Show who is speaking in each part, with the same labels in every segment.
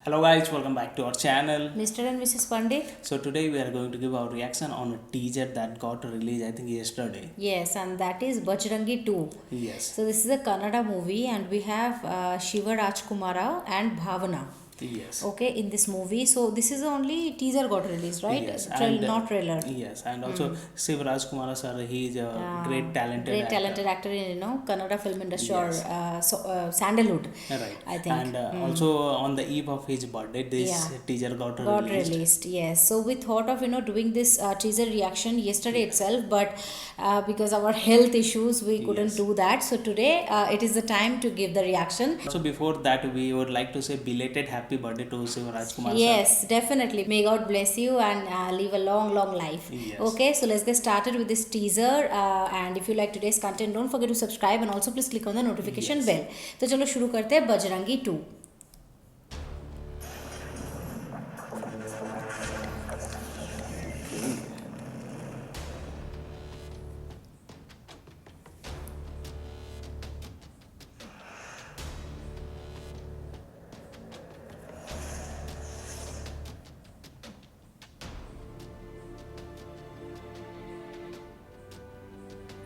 Speaker 1: Hello guys, welcome back to our channel.
Speaker 2: Mr. and Mrs. Pandit.
Speaker 1: So today we are going to give our reaction on a teaser that got released I think yesterday.
Speaker 2: Yes, and that is Bajrangi 2.
Speaker 1: Yes.
Speaker 2: So this is a Kannada movie and we have Shiva Rajkumara and Bhavana.
Speaker 1: Yes.
Speaker 2: Okay, in this movie. So this is the only teaser got released, right?
Speaker 1: Yes.
Speaker 2: Not trailer.
Speaker 1: Yes, and also Shiv Rajkumar sir, he is a great
Speaker 2: talented actor in Kannada film industry
Speaker 1: Yes.
Speaker 2: or Sandalwood.
Speaker 1: Right.
Speaker 2: I think.
Speaker 1: And also on the eve of his birthday, this teaser got released.
Speaker 2: Yes, so we thought of doing this teaser reaction yesterday itself, but because our health issues we couldn't do that. So today it is the time to give the reaction.
Speaker 1: So before that, we would like to say belated happy birthday to Shiv Rajkumar sir.
Speaker 2: Yes, definitely. May God bless you and live a long life.
Speaker 1: Yes.
Speaker 2: Okay, so let's get started with this teaser. And if you like today's content, don't forget to subscribe and also please click on the notification bell. तो चलो शुरू करते हैं बजरंगी 2.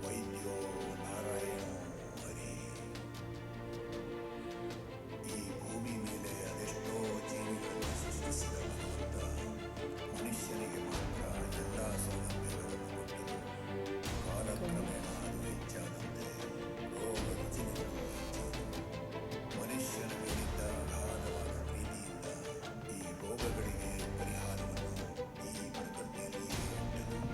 Speaker 3: ವೈದ್ಯೋ ನಾರಾಯಣೋ ಹರಿ ಈ ಭೂಮಿ ಮೇಲೆ ಅದೆಷ್ಟೋ ಜೀವಿಗಳನ್ನು ಸೃಷ್ಟಿಸಿದ ಭಗವಂತ ಮನುಷ್ಯನಿಗೆ ಮಾತ್ರ ಎಲ್ಲ ಸೌಲಭ್ಯಗಳನ್ನು ಕೊಟ್ಟರು ಕಾಲಕ್ರಮೇಣ ಅದು ಹೆಚ್ಚಾದಂತೆ ರೋಗ ರುಜಿನಗಳು ಹೆಚ್ಚಾದವು ಮನುಷ್ಯನ ಮೇಲಿದ್ದ ಅಗಾಧವಾದ ಪ್ರೀತಿಯಿಂದ ಈ ರೋಗಗಳಿಗೆ ಪರಿಹಾರವನ್ನು ಈ ಪ್ರಕೃತಿಯಲ್ಲಿಯೇ ಇಟ್ಟನು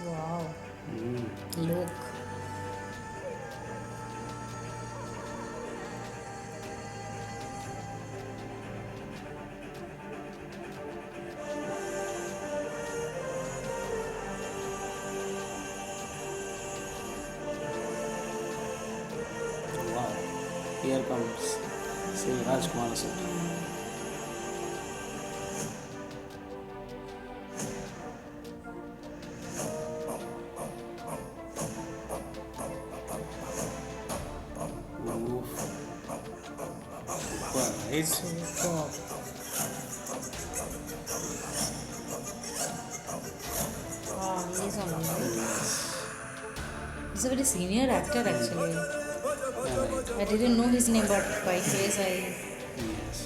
Speaker 2: Wow. Look.
Speaker 1: Wow. Here comes Shiv Rajkumar sir. Right.
Speaker 2: Superb. He's on He's a very senior actor actually.
Speaker 1: Right.
Speaker 2: I didn't know his name, but by face I.
Speaker 1: Yes.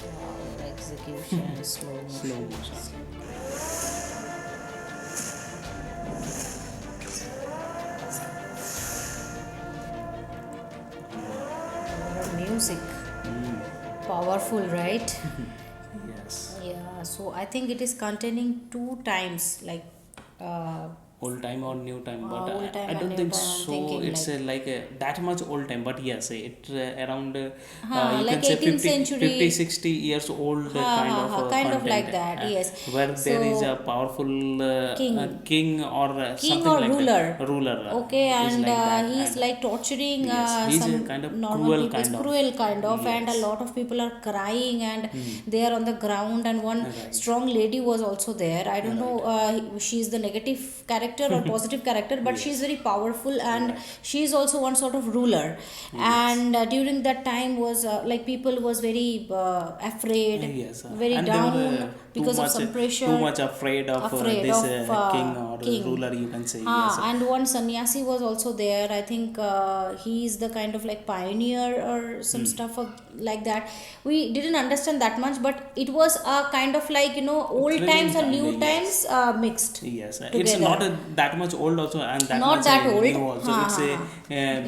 Speaker 2: Wow, execution, slow motion.
Speaker 1: Slow motion.
Speaker 2: Music. Powerful, right?
Speaker 1: Yes.
Speaker 2: Yeah, so I think it is containing 2 times like
Speaker 1: Old time or new time, but
Speaker 2: old time
Speaker 1: I
Speaker 2: and
Speaker 1: don't
Speaker 2: new
Speaker 1: think
Speaker 2: time, I'm
Speaker 1: so.
Speaker 2: thinking
Speaker 1: It's like that much old time, but yes, it around you
Speaker 2: like
Speaker 1: can say
Speaker 2: 18th
Speaker 1: 50,
Speaker 2: century.
Speaker 1: 50, 60 years old kind of
Speaker 2: kind of
Speaker 1: content,
Speaker 2: like that, yes.
Speaker 1: where there is
Speaker 2: So,
Speaker 1: a powerful
Speaker 2: king.
Speaker 1: king or
Speaker 2: King
Speaker 1: something
Speaker 2: or
Speaker 1: like
Speaker 2: ruler.
Speaker 1: that. Ruler.
Speaker 2: Okay,
Speaker 1: is
Speaker 2: and
Speaker 1: like that,
Speaker 2: he's
Speaker 1: and
Speaker 2: like torturing
Speaker 1: yes, he's a
Speaker 2: some
Speaker 1: kind of
Speaker 2: normal
Speaker 1: cruel
Speaker 2: people. It's
Speaker 1: kind of.
Speaker 2: cruel kind of, and a
Speaker 1: Yes.
Speaker 2: lot of people are crying and they are on the ground. And one
Speaker 1: Right.
Speaker 2: strong lady was also there. I don't know, she's the negative character or positive character, but she's very powerful and she's also one sort of ruler. And during that time was like people was very afraid,
Speaker 1: Yes,
Speaker 2: very
Speaker 1: and they were
Speaker 2: down because of some pressure.
Speaker 1: too much afraid of
Speaker 2: Afraid
Speaker 1: this
Speaker 2: of,
Speaker 1: king or
Speaker 2: king.
Speaker 1: ruler, you can say. Yes.
Speaker 2: And one sannyasi was also there. I think he is the kind of like pioneer or some stuff of like that. We didn't understand that much, but it was a kind of like old
Speaker 1: Thrilling
Speaker 2: times and new
Speaker 1: kind,
Speaker 2: times mixed.
Speaker 1: Yes, it's
Speaker 2: together.
Speaker 1: not that much old also, and that
Speaker 2: Not
Speaker 1: much
Speaker 2: that old.
Speaker 1: new also. It's a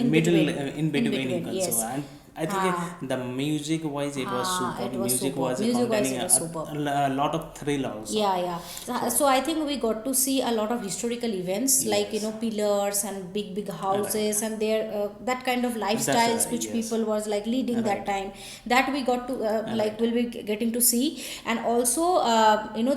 Speaker 2: In
Speaker 1: middle
Speaker 2: between.
Speaker 1: in between,
Speaker 2: In
Speaker 1: you
Speaker 2: between,
Speaker 1: can
Speaker 2: yes.
Speaker 1: say. And I think the music wise it was super.
Speaker 2: it was
Speaker 1: Music
Speaker 2: superb.
Speaker 1: was
Speaker 2: Music wise
Speaker 1: containing
Speaker 2: it was superb.
Speaker 1: a lot of thrill also.
Speaker 2: Yeah. So I think we got to see a lot of historical events like pillars and big houses and their that kind of lifestyles which
Speaker 1: yes.
Speaker 2: people was like leading that time, that we got to like will be getting to see. And also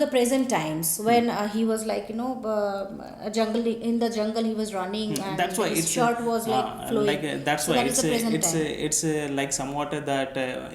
Speaker 2: the present times when he was like a jungle, in the jungle he was running and
Speaker 1: That's why
Speaker 2: his
Speaker 1: it's
Speaker 2: shirt was like flowing.
Speaker 1: that's
Speaker 2: So
Speaker 1: why
Speaker 2: that is the present
Speaker 1: it's
Speaker 2: time.
Speaker 1: it's like somewhat that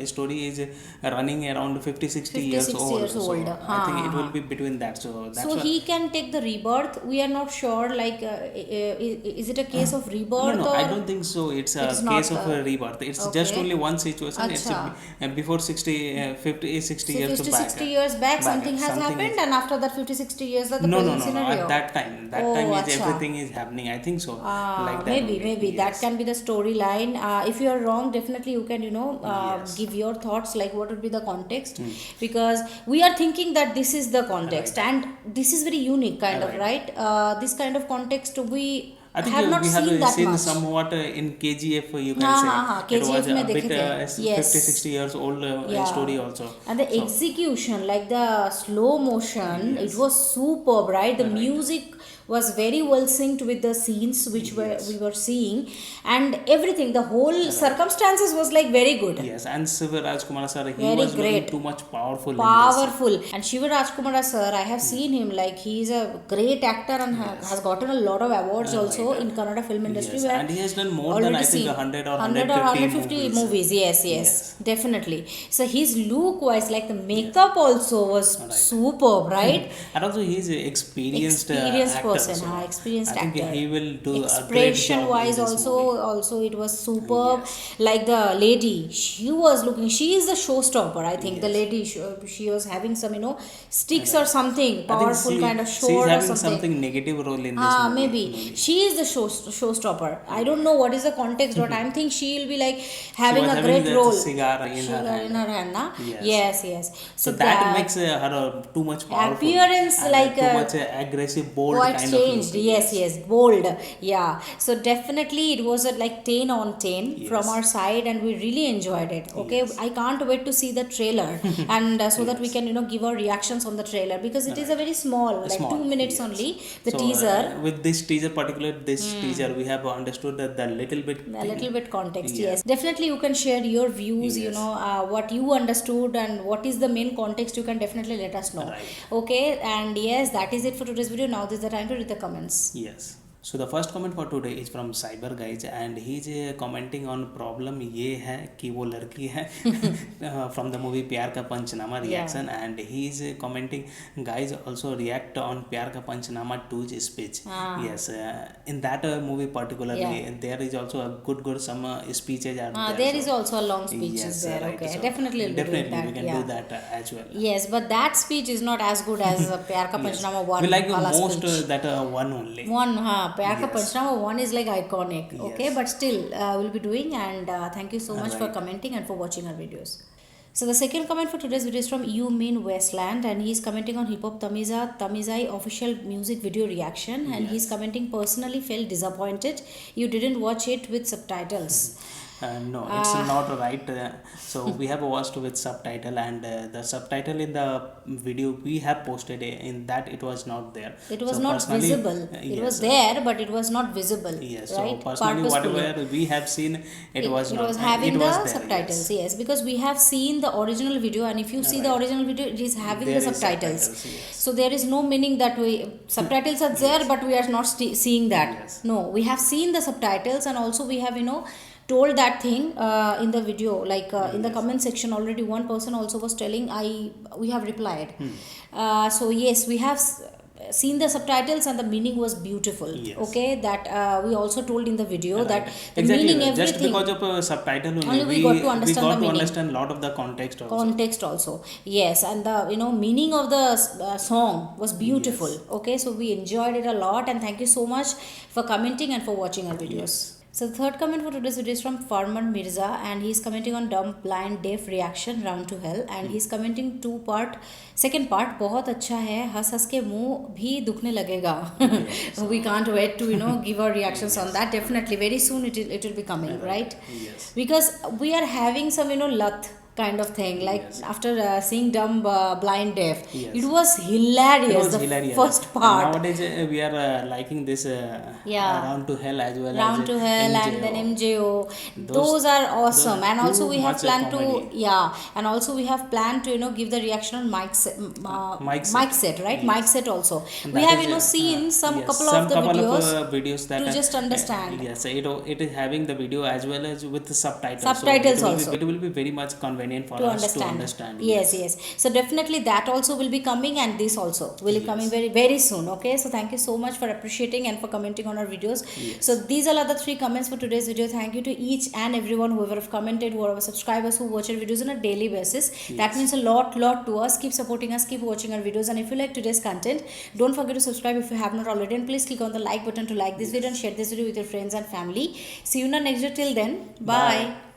Speaker 1: story is running around 50-60 years
Speaker 2: 50-60
Speaker 1: old.
Speaker 2: years
Speaker 1: So
Speaker 2: old.
Speaker 1: I think it will be between that. So that's
Speaker 2: So
Speaker 1: why.
Speaker 2: he can take the rebirth. We are not sure. Like, is it a case of rebirth?
Speaker 1: No,
Speaker 2: or
Speaker 1: I don't think so. It's a
Speaker 2: It's not,
Speaker 1: case of a rebirth. It's just
Speaker 2: okay.
Speaker 1: only one situation. It's
Speaker 2: Acha.
Speaker 1: before 50-60
Speaker 2: So
Speaker 1: years
Speaker 2: 50,
Speaker 1: back.
Speaker 2: 60 years back, something has
Speaker 1: something
Speaker 2: happened,
Speaker 1: is-
Speaker 2: and after that 50-60 years, that the
Speaker 1: No,
Speaker 2: present scenario.
Speaker 1: At that time,
Speaker 2: Oh,
Speaker 1: is
Speaker 2: acha.
Speaker 1: everything is happening. I think so. Like that
Speaker 2: maybe
Speaker 1: only.
Speaker 2: that
Speaker 1: Yes.
Speaker 2: can be the storyline. If you are wrong, definitely you can
Speaker 1: Yes.
Speaker 2: give your thoughts, like what would be the context, because we are thinking that this is the context, and this is very unique kind of, right? This kind of context we
Speaker 1: I think
Speaker 2: have not
Speaker 1: we have
Speaker 2: seen that
Speaker 1: seen
Speaker 2: much.
Speaker 1: somewhat in KGF. You can
Speaker 2: हाँ,
Speaker 1: say
Speaker 2: हाँ, हाँ,
Speaker 1: it was
Speaker 2: KGF में
Speaker 1: a bit
Speaker 2: देखे थे. Yes.
Speaker 1: 50-60 years old
Speaker 2: Yeah.
Speaker 1: story also.
Speaker 2: And the execution, like the slow motion, it was superb, right? The music was very well synced with the scenes which we were seeing, and everything, the whole circumstances was like very good.
Speaker 1: Yes, and Siva Rajkumar sir, he
Speaker 2: Very
Speaker 1: was looking
Speaker 2: great.
Speaker 1: too much powerful.
Speaker 2: Powerful. And Shiva Rajkumara sir, I have seen him, like he is a great actor and has gotten a lot of awards also in Kannada film industry.
Speaker 1: Yes,
Speaker 2: where
Speaker 1: and he has done more than
Speaker 2: already
Speaker 1: I think
Speaker 2: seen
Speaker 1: 100 or
Speaker 2: 150 movies. Yes, definitely. So his look wise, like the makeup also was superb, right?
Speaker 1: And also he is an experienced actor,
Speaker 2: person,
Speaker 1: so
Speaker 2: experienced
Speaker 1: I think
Speaker 2: actor.
Speaker 1: he will do a great
Speaker 2: Expression
Speaker 1: job
Speaker 2: wise
Speaker 1: in this
Speaker 2: also
Speaker 1: movie.
Speaker 2: also it was superb. Like the lady, she was looking, she is the showstopper. I think the lady, she was having some sticks or something
Speaker 1: I think
Speaker 2: powerful kind of
Speaker 1: she's
Speaker 2: sword or
Speaker 1: having
Speaker 2: something.
Speaker 1: negative role in this movie.
Speaker 2: Maybe she is the showstopper. I don't know what is the context, but I'm thinking she will be like having
Speaker 1: was
Speaker 2: a
Speaker 1: having
Speaker 2: great
Speaker 1: that
Speaker 2: role.
Speaker 1: cigar in her
Speaker 2: Cigar
Speaker 1: hand.
Speaker 2: in her hand, na?
Speaker 1: Yes.
Speaker 2: Yes.
Speaker 1: So that makes her too much powerful.
Speaker 2: Appearance
Speaker 1: and
Speaker 2: like
Speaker 1: too much aggressive, bold
Speaker 2: quite
Speaker 1: kind
Speaker 2: changed.
Speaker 1: of look.
Speaker 2: Yes, bold. Yeah. So definitely it was a like 10 on 10 from our side, and we really enjoyed it. Okay, I can't wait to see the trailer and so that we can give our reactions on the trailer, because it is a very small, like 2 minutes only, the
Speaker 1: So,
Speaker 2: teaser.
Speaker 1: With this teaser, particularly this teaser, we have understood that the little bit
Speaker 2: A little bit context.
Speaker 1: Yeah.
Speaker 2: Yes, definitely you can share your views. What you understood and what is the main context, you can definitely let us know. Okay, and yes, that is it for today's video. Now this is the time to read the comments.
Speaker 1: Yes. So the first comment for today is from Cyber Guys, and he's commenting on problem ये है कि वो लड़की है from the movie प्यार का पंचनामा reaction, and he's commenting, guys also react on प्यार का पंचनामा 2's speech. Yes, in that movie particularly there is also a good some speeches are there.
Speaker 2: There is also a long speech is there.
Speaker 1: right.
Speaker 2: Okay,
Speaker 1: So
Speaker 2: definitely we'll be doing that.
Speaker 1: we can do that as well.
Speaker 2: Yes, but that speech is not as good as प्यार का पंचनामा 1.
Speaker 1: We like
Speaker 2: wala
Speaker 1: most
Speaker 2: speech.
Speaker 1: that one only.
Speaker 2: One, प्यार का पंचनामा 1 is like iconic. Okay,
Speaker 1: Yes.
Speaker 2: but still we'll be doing, and thank you so much for commenting and for watching our videos. So the second comment for today's video is from You Mean Westland, and he's commenting on Hip Hop Tamizai official music video reaction, and he's commenting, personally felt disappointed you didn't watch it with subtitles.
Speaker 1: No, it's not right. So we have watched with subtitle, and the subtitle in the video we have posted in that it was not there.
Speaker 2: It was
Speaker 1: So
Speaker 2: not
Speaker 1: personally,
Speaker 2: visible. It was there, but it was not visible.
Speaker 1: Yes.
Speaker 2: Right?
Speaker 1: So personally,
Speaker 2: Purposefully.
Speaker 1: whatever we have seen, it was not.
Speaker 2: It was having
Speaker 1: it
Speaker 2: the
Speaker 1: was there,
Speaker 2: subtitles. Yes, because we have seen the original video, and if you see the original video, it is having
Speaker 1: There
Speaker 2: the
Speaker 1: is
Speaker 2: subtitles.
Speaker 1: yes.
Speaker 2: So there is no meaning that we subtitles are there, but we are not seeing that.
Speaker 1: Yes.
Speaker 2: No, we have seen the subtitles, and also we have told that thing in the video, like in the comment section already. One person also was telling, we have replied. So yes, we have seen the subtitles, and the meaning was beautiful.
Speaker 1: Yes.
Speaker 2: Okay, that we also told in the video that the
Speaker 1: Exactly.
Speaker 2: meaning,
Speaker 1: Just
Speaker 2: everything,
Speaker 1: because of subtitle
Speaker 2: only we got to understand the meaning.
Speaker 1: understand a lot of the context also.
Speaker 2: Context also. Yes, and the meaning of the song was beautiful. Okay, so we enjoyed it a lot, and thank you so much for commenting and for watching our videos. So the third comment for today's video is from Farman Mirza, and he's commenting on dumb blind deaf reaction round to hell, and he's commenting second part बहुत अच्छा है, हंस हंस के मुंह भी दुखने लगेगा. We can't wait to give our reactions on that. Definitely very soon it will be coming, right?
Speaker 1: Yes.
Speaker 2: Because we are having some lut kind of thing, like
Speaker 1: Yes.
Speaker 2: after seeing dumb blind deaf,
Speaker 1: Yes.
Speaker 2: it was hilarious.
Speaker 1: It was
Speaker 2: The
Speaker 1: hilarious.
Speaker 2: first part.
Speaker 1: Nowadays we are liking this
Speaker 2: Yeah.
Speaker 1: Round to Hell as well
Speaker 2: Round
Speaker 1: as
Speaker 2: to Hell
Speaker 1: MJO.
Speaker 2: and then MJO.
Speaker 1: Those-
Speaker 2: Those are awesome.
Speaker 1: those
Speaker 2: And also
Speaker 1: too
Speaker 2: we have
Speaker 1: much
Speaker 2: planned to
Speaker 1: comedy.
Speaker 2: and also we have planned to give the reaction on mic set,
Speaker 1: Mic
Speaker 2: set, right?
Speaker 1: Yes.
Speaker 2: Mic set also.
Speaker 1: And
Speaker 2: We
Speaker 1: that
Speaker 2: have
Speaker 1: is,
Speaker 2: seen some
Speaker 1: yes,
Speaker 2: couple
Speaker 1: some
Speaker 2: of the
Speaker 1: videos that
Speaker 2: to just understand.
Speaker 1: yes, it is having the video as well as with the subtitles.
Speaker 2: Subtitles
Speaker 1: so it will
Speaker 2: also.
Speaker 1: It will be very much convenient for
Speaker 2: to
Speaker 1: us
Speaker 2: understand.
Speaker 1: to understand.
Speaker 2: Yes. So definitely that also will be coming, and this also will be coming very very soon. Okay, so thank you so much for appreciating and for commenting on our videos.
Speaker 1: Yes.
Speaker 2: So these all are the 3 comments for today's video. Thank you to each and everyone whoever have commented, who are our subscribers who watch our videos on a daily basis. That means a lot to us. Keep supporting us, keep watching our videos, and if you like today's content, don't forget to subscribe if you have not already, and please click on the like button to like this video and share this video with your friends and family. See you in our next video. Till then, bye.